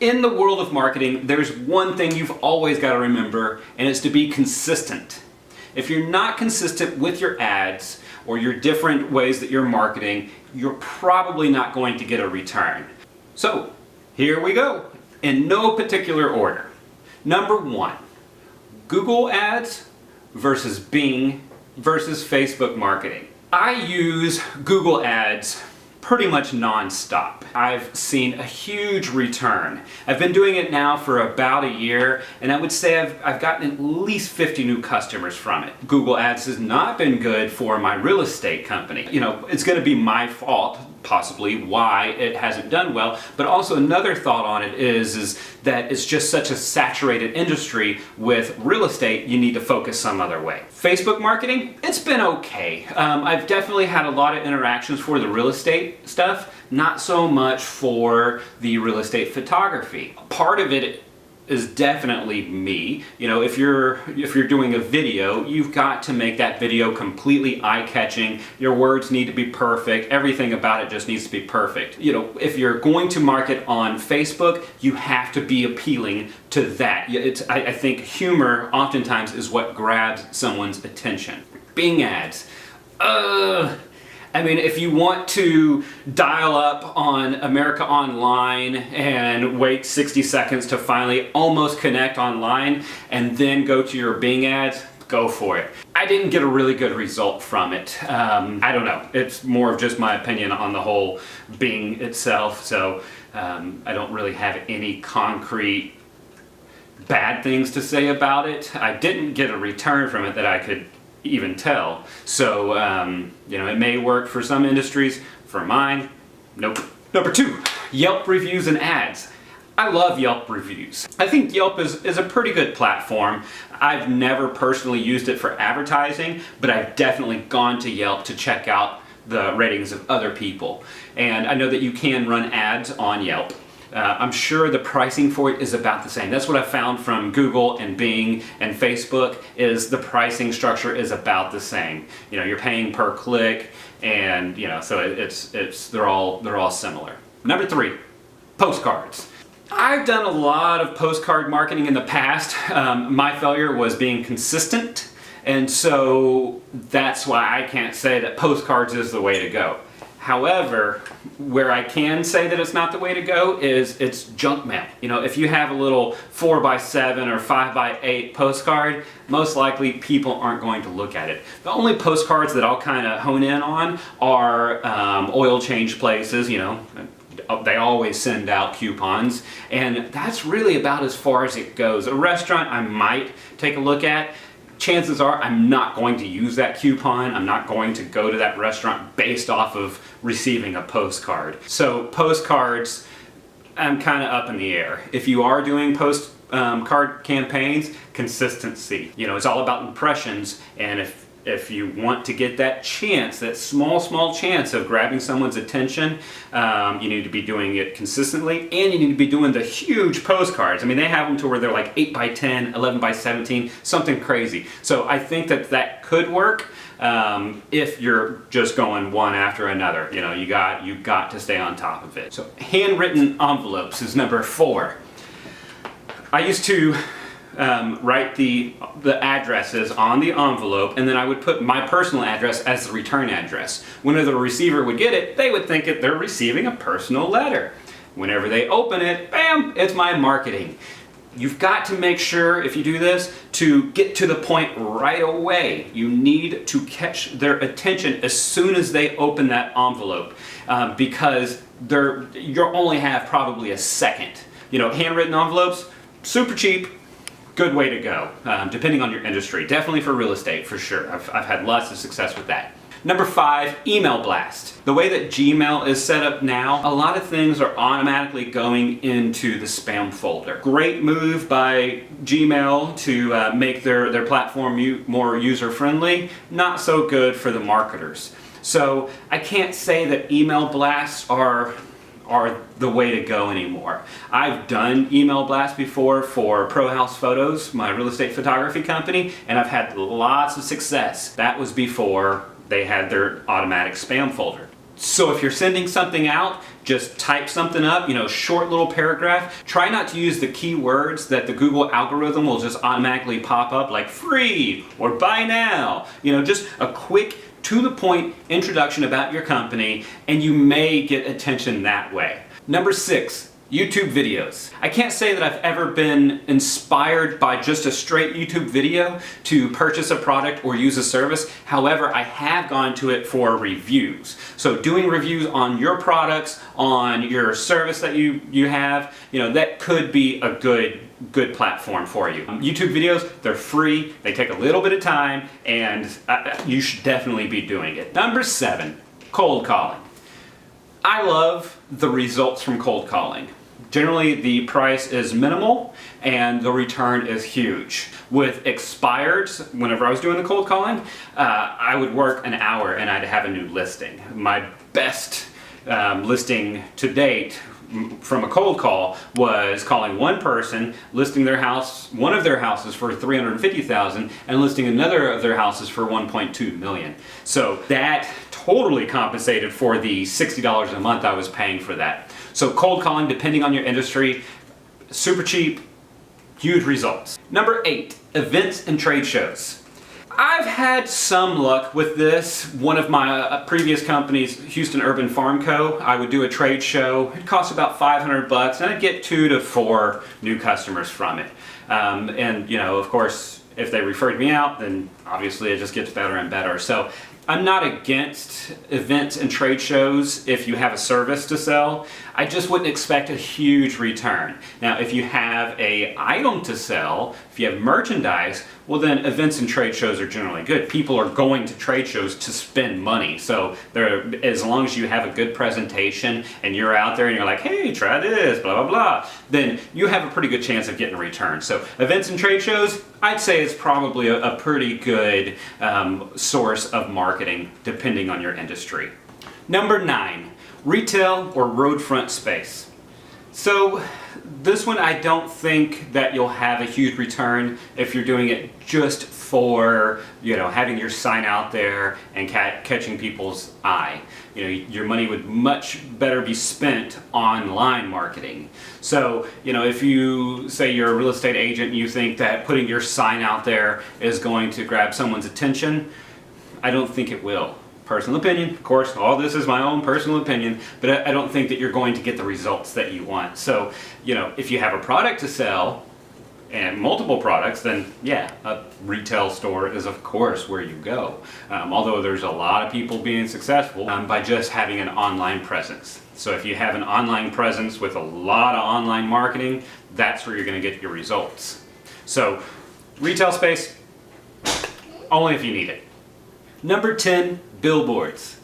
In the world of marketing, there's one thing you've always got to remember, and it's to be consistent. If you're not consistent with your ads or your different ways that you're marketing, you're probably not going to get a return. So, here we go, in no particular order. Number 1, Google Ads versus Bing versus Facebook marketing. I use Google Ads pretty much non-stop. I've seen a huge return. I've been doing it now for about a year, and I would say I've gotten at least 50 new customers from it. Google Ads has not been good for my real estate company. You know, it's going to be my fault, possibly, why it hasn't done well, but also another thought on it is that it's just such a saturated industry with real estate, you need to focus some other way. Facebook marketing, it's been okay. I've definitely had a lot of interactions for the real estate stuff, not so much for the real estate photography. Part of it is definitely me. You know, if you're doing a video, you've got to make that video completely eye-catching. Your words need to be perfect. Everything about it just needs to be perfect. You know, if you're going to market on Facebook, you have to be appealing to that. I think humor oftentimes is what grabs someone's attention. Bing ads. I mean, if you want to dial up on America Online and wait 60 seconds to finally almost connect online and then go to your Bing ads, go for it. I didn't get a really good result from it. I don't know. It's more of just my opinion on the whole Bing itself, so I don't really have any concrete bad things to say about it. I didn't get a return from it that I could even tell. So, you know, it may work for some industries. For mine, nope. Number 2, Yelp reviews and ads. I love Yelp reviews. I think Yelp is a pretty good platform. I've never personally used it for advertising, but I've definitely gone to Yelp to check out the ratings of other people. And I know that you can run ads on Yelp. I'm sure the pricing for it is about the same. That's what I found from Google and Bing and Facebook, is the pricing structure is about the same. You know, you're paying per click, and you know, so they're all similar. Number 3, postcards. I've done a lot of postcard marketing in the past. My failure was being consistent, and so that's why I can't say that postcards is the way to go. However, where I can say that it's not the way to go is it's junk mail. You know, if you have a little 4x7 or 5x8 postcard, most likely people aren't going to look at it. The only postcards that I'll kind of hone in on are oil change places, you know. They always send out coupons, and that's really about as far as it goes. A restaurant I might take a look at. Chances are I'm not going to use that coupon. I'm not going to go to that restaurant based off of receiving a postcard. So postcards, I'm kind of up in the air. If you are doing postcard campaigns, consistency. You know, it's all about impressions, and if you want to get that chance, that small chance of grabbing someone's attention, you need to be doing it consistently, and you need to be doing the huge postcards. I mean, they have them to where they're like 8x10, 11x17, something crazy. So I think that could work if you're just going one after another. You know, you got to stay on top of it. So handwritten envelopes is number 4. I used to write the addresses on the envelope, and then I would put my personal address as the return address. Whenever the receiver would get it, they would think that they're receiving a personal letter. Whenever they open it, bam, it's my marketing. You've got to make sure, if you do this, to get to the point right away. You need to catch their attention as soon as they open that envelope, because you'll only have probably a second. You know, handwritten envelopes, super cheap. Good way to go, depending on your industry. Definitely for real estate, for sure. I've had lots of success with that. Number 5, email blast. The way that Gmail is set up now, a lot of things are automatically going into the spam folder. Great move by Gmail to make their platform more user-friendly. Not so good for the marketers. So I can't say that email blasts are the way to go anymore. I've done email blasts before for Pro House Photos, my real estate photography company, and I've had lots of success. That was before they had their automatic spam folder. So if you're sending something out, just type something up, short little paragraph. Try not to use the keywords that the Google algorithm will just automatically pop up, like free or buy now. Just a quick, to the point introduction about your company, and you may get attention that way. Number 6, YouTube videos. I can't say that I've ever been inspired by just a straight YouTube video to purchase a product or use a service. However, I have gone to it for reviews. So doing reviews on your products, on your service that you have, that could be a good platform for you. YouTube videos, they're free, they take a little bit of time, and you should definitely be doing it. Number 7, cold calling. I love the results from cold calling. Generally, the price is minimal and the return is huge. With expireds, whenever I was doing the cold calling, I would work an hour and I'd have a new listing. My best listing to date from a cold call was calling one person, listing their house, one of their houses for $350,000, and listing another of their houses for $1.2 million. So that totally compensated for the $60 a month I was paying for that. So cold calling, depending on your industry, super cheap, huge results. Number 8, events and trade shows. I've had some luck with this. One of my previous companies, Houston Urban Farm Co., I would do a trade show. It cost about $500 and I'd get 2 to 4 new customers from it. And of course, if they referred me out, then obviously it just gets better and better. So I'm not against events and trade shows if you have a service to sell. I just wouldn't expect a huge return. Now, if you have an item to sell, if you have merchandise, well then events and trade shows are generally good. People are going to trade shows to spend money. So as long as you have a good presentation and you're out there and you're like, hey, try this, blah, blah, blah, then you have a pretty good chance of getting a return. So events and trade shows, I'd say it's probably a pretty good source of marketing depending on your industry. Number 9, retail or road front space. So this one, I don't think that you'll have a huge return if you're doing it just for, having your sign out there and catching people's eye. Your money would much better be spent online marketing. So, if you say you're a real estate agent and you think that putting your sign out there is going to grab someone's attention, I don't think it will. Personal opinion, of course, all this is my own personal opinion, but I don't think that you're going to get the results that you want. So, if you have a product to sell and multiple products, then yeah, a retail store is of course where you go. Although there's a lot of people being successful by just having an online presence. So if you have an online presence with a lot of online marketing, that's where you're going to get your results. So retail space, only if you need it. Number 10, billboards.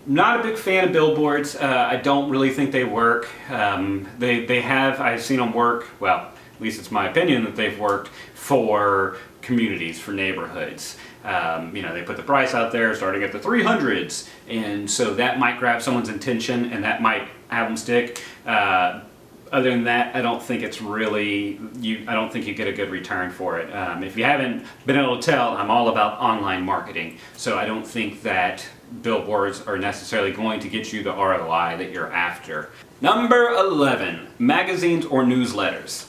Not a big fan of billboards. I don't really think they work. I've seen them work, well, at least it's my opinion that they've worked for communities, for neighborhoods. They put the price out there starting at the 300s, and so that might grab someone's attention and that might have them stick. Other than that, I don't think it's really, I don't think you get a good return for it. If you haven't been able to tell, I'm all about online marketing, so I don't think that billboards are necessarily going to get you the ROI that you're after. Number 11, magazines or newsletters.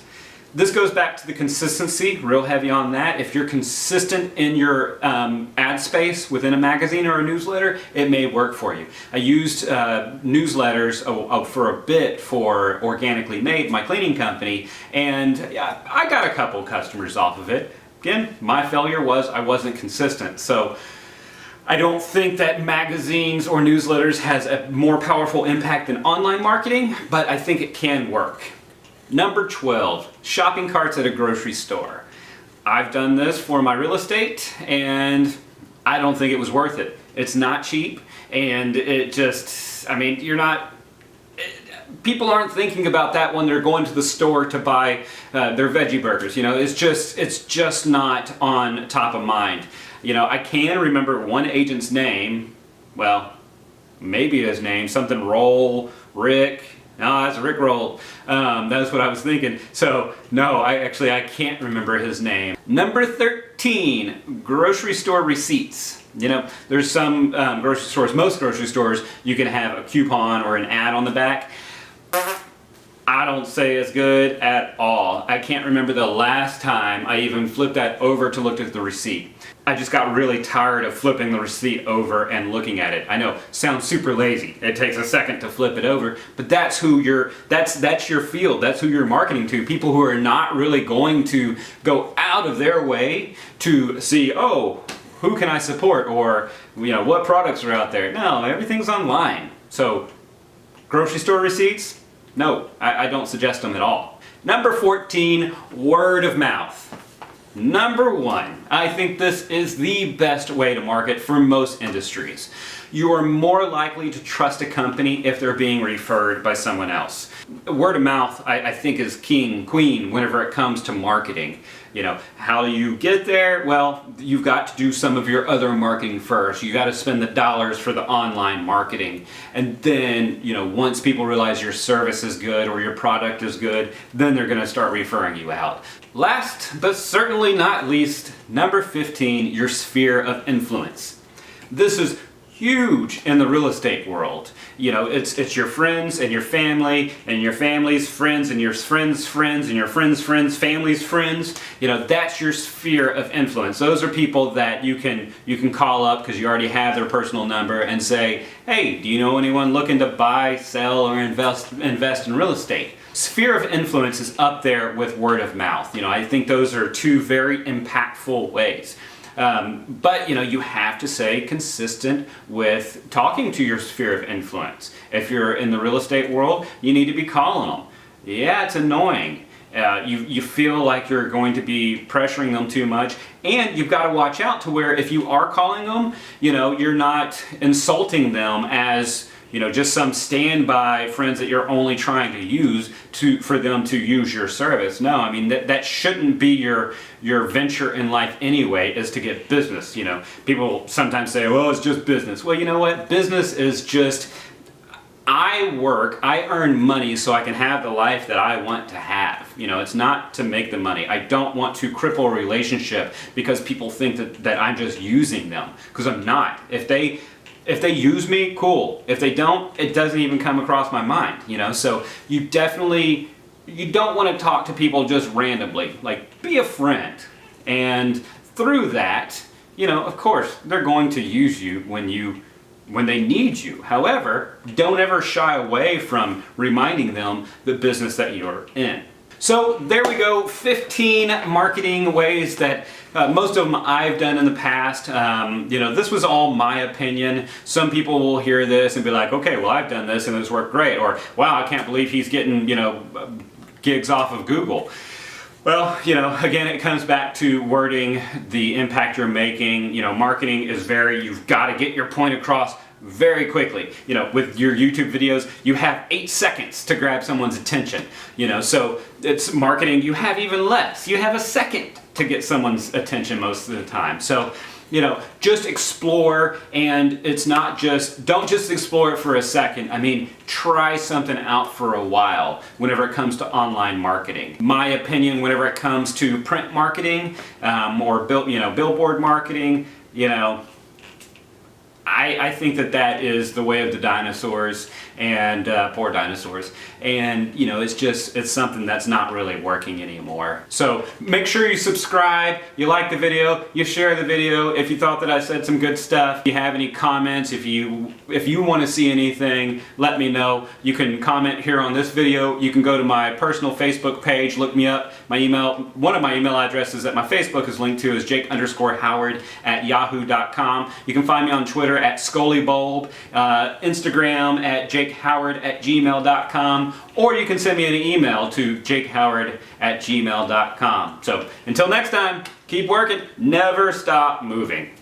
This goes back to the consistency, real heavy on that. If you're consistent in your ad space within a magazine or a newsletter, it may work for you. I used newsletters for a bit for Organically Made, my cleaning company, and I got a couple customers off of it. Again, my failure was I wasn't consistent. So I don't think that magazines or newsletters has a more powerful impact than online marketing, but I think it can work. Number 12, shopping carts at a grocery store. I've done this for my real estate and I don't think it was worth it. It's not cheap and it just, people aren't thinking about that when they're going to the store to buy their veggie burgers. It's just not on top of mind. I can remember one agent's name, well, maybe his name, something Roll, Rick. No, that's Rick Roll. That's what I was thinking. So, no, I can't remember his name. Number 13, grocery store receipts. You know, there's some grocery stores, most grocery stores, you can have a coupon or an ad on the back. I don't say it's good at all. I can't remember the last time I even flipped that over to look at the receipt. I just got really tired of flipping the receipt over and looking at it. I know, sounds super lazy. It takes a second to flip it over, but that's your field. That's who you're marketing to. People who are not really going to go out of their way to see, oh, who can I support, or what products are out there. No, everything's online. So grocery store receipts, no, I don't suggest them at all. Number 14, word of mouth. Number 1, I think this is the best way to market for most industries. You are more likely to trust a company if they're being referred by someone else. Word of mouth, I think, is king, queen whenever it comes to marketing. How do you get there? Well, you've got to do some of your other marketing first. You got to spend the dollars for the online marketing. And then, once people realize your service is good or your product is good, then they're going to start referring you out. Last, but certainly not least, number 15, your sphere of influence. This is huge in the real estate world. It's your friends and your family and your family's friends and your friends' friends and your friends' friends' family's friends. That's your sphere of influence. Those are people that you can call up because you already have their personal number and say, hey, do you know anyone looking to buy, sell, or invest in real estate? Sphere of influence is up there with word of mouth. I think those are two very impactful ways. But you have to stay consistent with talking to your sphere of influence. If you're in the real estate world, you need to be calling them. Yeah, it's annoying. You feel like you're going to be pressuring them too much, and you've got to watch out to where if you are calling them, you're not insulting them as just some standby friends that you're only trying to use for them to use your service. No, I mean that shouldn't be your venture in life anyway, is to get business. People sometimes say, well, it's just business. Well, you know what? Business is just, I earn money so I can have the life that I want to have. It's not to make the money. I don't want to cripple a relationship because people think that I'm just using them, because I'm not. If they use me, cool. If they don't, it doesn't even come across my mind, So you don't want to talk to people just randomly. Like, be a friend. And through that, of course, they're going to use you when they need you. However, don't ever shy away from reminding them the business that you're in. So there we go, 15 marketing ways that most of them I've done in the past. This was all my opinion. Some people will hear this and be like, okay, well, I've done this and it's worked great. Or, wow, I can't believe he's getting, gigs off of Google. Well, again, it comes back to wording, the impact you're making. Marketing is you've got to get your point across very quickly. With your YouTube videos, you have 8 seconds to grab someone's attention. So it's marketing, you have even less. You have a second to get someone's attention most of the time. So, just explore, and it's not don't just explore it for a second. I mean, try something out for a while whenever it comes to online marketing. My opinion, whenever it comes to print marketing, or billboard marketing, I think that is the way of the dinosaurs, and poor dinosaurs, and it's something that's not really working anymore. So make sure you subscribe, you like the video, you share the video if you thought that I said some good stuff. If you have any comments, if you want to see anything, let me know. You can comment here on this video. You can go to my personal Facebook page, look me up. One of my email addresses that my Facebook is linked to is jake_howard@yahoo.com. You can find me on Twitter at ScullyBulb, Instagram at jakehoward@gmail.com, or you can send me an email to jakehoward@gmail.com. So until next time, keep working, never stop moving.